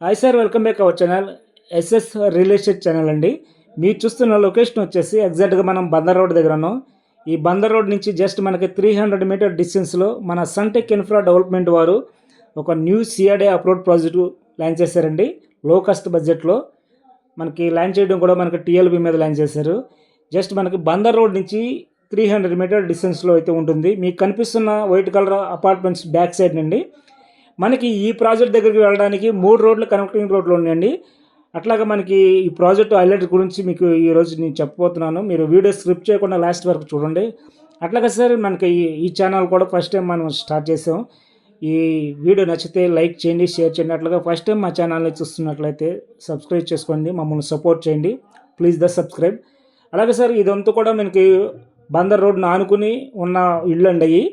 Hi sir, welcome back our channel SS real estate channel అండి. మీరు చూస్తున్న location వచ్చేసి ఎగ్జాక్ట్గా మనం బందర్ రోడ్ దగ్గర ఉన్నాం. ఈ బందర్ రోడ్ నుంచి జస్ట్ మనకి 300 మీటర్ డిస్టెన్స్లో మన సన్టెక్ ఇన్ఫ్రా డెవలప్మెంట్ వారు ఒక న్యూ సిఆర్డే అప్రోడ్ ప్రాజెక్టు లాంచ్ చేశారండి. లో కాస్ట్ బడ్జెట్లో మనకి లాంచ్ చేయడం కూడా మనకి టీఎల్బీ మీద లాంచ్ చేశారు. జస్ట్ మనకి బందర్ రోడ్ నుంచి 300 మీటర్ డిస్టెన్స్లో అయితే ఉంటుంది. మీకు కనిపిస్తున్న white colour apartments back side నుండి మనకి ఈ ప్రాజెక్ట్ దగ్గరికి వెళ్ళడానికి 3 రోడ్లు కనెక్టింగ్ రోడ్లు ఉన్నాయండి. అట్లాగా మనకి ఈ ప్రాజెక్టు హైలైట్ గురించి మీకు ఈరోజు నేను చెప్పబోతున్నాను. మీరు వీడియో స్క్రిప్ట్ చేయకుండా లాస్ట్ వరకు చూడండి. అట్లాగా సార్, మనకి ఈ ఛానల్ కూడా ఫస్ట్ టైం మనం స్టార్ట్ చేసాం. ఈ వీడియో నచ్చితే లైక్ చేయండి, షేర్ చేయండి. అట్లాగా ఫస్ట్ టైం మా ఛానల్ని చూస్తున్నట్లయితే సబ్స్క్రైబ్ చేసుకోండి, మమ్మల్ని సపోర్ట్ చేయండి. Please subscribe. అలాగే సార్, ఇదంతా కూడా మనకి బందర్ రోడ్ను ఆనుకుని ఉన్న ఇళ్ళు అండి. అయ్యి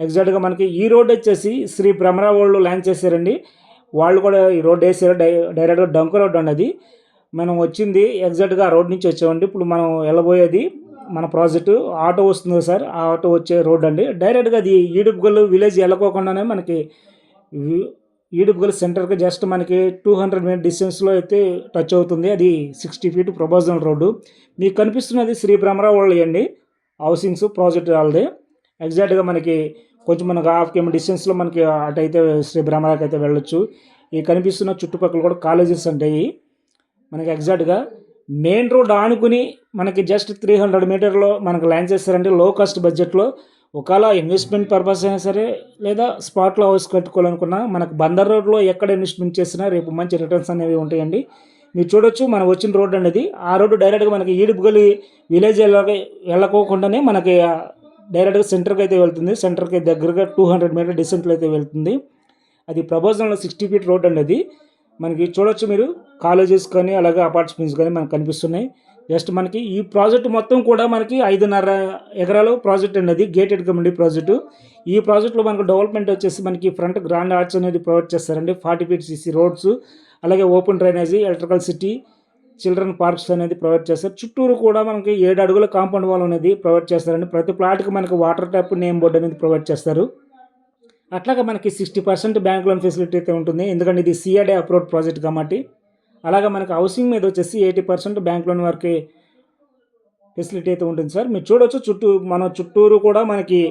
ఎగ్జాక్ట్గా మనకి ఈ రోడ్ వచ్చేసి శ్రీ భ్రమరా వాళ్ళు లాంచ్ చేశారండి. వాళ్ళు కూడా ఈ రోడ్ వేసారు. డైరెక్ట్గా డంక రోడ్ అండి. అది మనం వచ్చింది ఎగ్జాక్ట్గా ఆ రోడ్ నుంచి వచ్చామండి. ఇప్పుడు మనం వెళ్ళబోయేది మన ప్రాజెక్టు ఆటో వస్తుంది సార్, ఆ ఆటో వచ్చే రోడ్ అండి. డైరెక్ట్గా అది ఈడుపుగల్ విలేజ్ వెళ్ళకోకుండానే మనకి ఈడుపుగల్ సెంటర్కి జస్ట్ మనకి 200 మీటర్ డిస్టెన్స్లో అయితే టచ్ అవుతుంది. అది 60 ఫీట్ ప్రపోజల్ రోడ్డు. మీకు కనిపిస్తున్నది శ్రీ భ్రమరా వాళ్ళు అండి, హౌసింగ్స్ ప్రాజెక్ట్ వాళ్ళది. ఎగ్జాక్ట్గా మనకి కొంచెం మనకు హాఫ్ కిలోమీటర్ డిస్టెన్స్లో మనకి అటైతే శ్రీ భ్రమరాకి అయితే వెళ్ళొచ్చు. ఈ కనిపిస్తున్న చుట్టుపక్కల కూడా కాలేజెస్ ఉంటాయి. మనకి ఎగ్జాక్ట్గా మెయిన్ రోడ్ ఆనుకుని మనకి జస్ట్ 300 మీటర్లో మనకు లాంచ్ చేస్తారంటే లో కాస్ట్ బడ్జెట్లో. ఒకవేళ ఇన్వెస్ట్మెంట్ పర్పస్ అయినా సరే, లేదా స్పాట్లో హౌస్ కట్టుకోవాలనుకున్నా మనకు బందర్ రోడ్లో ఎక్కడ ఇన్వెస్ట్మెంట్ చేసినా రేపు మంచి రిటర్న్స్ అనేవి ఉంటాయండి. మీరు చూడొచ్చు, మనం వచ్చిన రోడ్ అనేది ఆ రోడ్డు డైరెక్ట్గా మనకి ఈడుపుగలి విలేజ్ వెళ్ళకోకుండానే మనకి డైరెక్ట్గా సెంటర్కి అయితే వెళ్తుంది. సెంటర్కి దగ్గరగా 200 మీటర్ డిస్టెన్స్లో అయితే వెళ్తుంది. అది ప్రపోజల్లో 60 ఫీట్ రోడ్ అండి. అది మనకి చూడొచ్చు మీరు, కాలేజెస్ కానీ అలాగే అపార్ట్మెంట్స్ కానీ మనకు కనిపిస్తున్నాయి. జస్ట్ మనకి ఈ ప్రాజెక్ట్ మొత్తం కూడా మనకి 5.5 ఎకరాలు ప్రాజెక్ట్ అండి. అది గేటెడ్ కమ్యూనిటీ ప్రాజెక్టు. ఈ ప్రాజెక్ట్లో మనకు డెవలప్మెంట్ వచ్చేసి మనకి ఫ్రంట్ గ్రాండ్ ఆర్చ్ అనేది ప్రొవైడ్ చేస్తారండి. 40 ఫీట్ సిసి రోడ్స్, అలాగే open drainage, electrical city, children parks అనేది ప్రొవైడ్ చేస్తారు. చుట్టూరు కూడా మనకి 7 అడుగుల కాంపౌండ్ వాల్ అనేది ప్రొవైడ్ చేస్తారండి. ప్రతి ప్లాట్కి మనకి వాటర్ ట్యాప్, నేమ్ బోర్డు అనేది ప్రొవైడ్ చేస్తారు. అట్లాగే మనకి 60% బ్యాంక్ లోన్ ఫెసిలిటీ అయితే ఉంటుంది, ఎందుకంటే ఇది సిఆర్డే అప్రోడ్ ప్రాజెక్ట్ కాబట్టి. అలాగే మనకి హౌసింగ్ మీద వచ్చేసి 80% బ్యాంక్ లోన్ వరకు ఫెసిలిటీ అయితే ఉంటుంది సార్. మీరు చూడొచ్చు, మన చుట్టూరు కూడా మనకి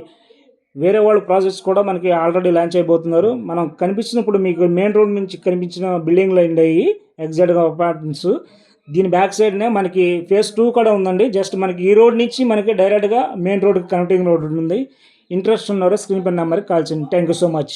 వేరే వాళ్ళ ప్రాజెక్ట్స్ కూడా మనకి ఆల్రెడీ లాంచ్ అయిపోతున్నారు. మనం కనిపించినప్పుడు మీకు మెయిన్ రోడ్ నుంచి కనిపించిన బిల్డింగ్లు అయ్యి ఎగ్జాక్ట్గా అపార్ట్మెంట్స్. దీని బ్యాక్ సైడ్నే మనకి ఫేజ్ 2 కూడా ఉందండి. జస్ట్ మనకి ఈ రోడ్ నుంచి మనకి డైరెక్ట్గా మెయిన్ రోడ్కి కనెక్టింగ్ రోడ్ ఉంది. ఇంట్రెస్ట్ ఉన్నవారు స్క్రీన్ పై నెంబర్కి కాల్ చేయండి. Thank you so much.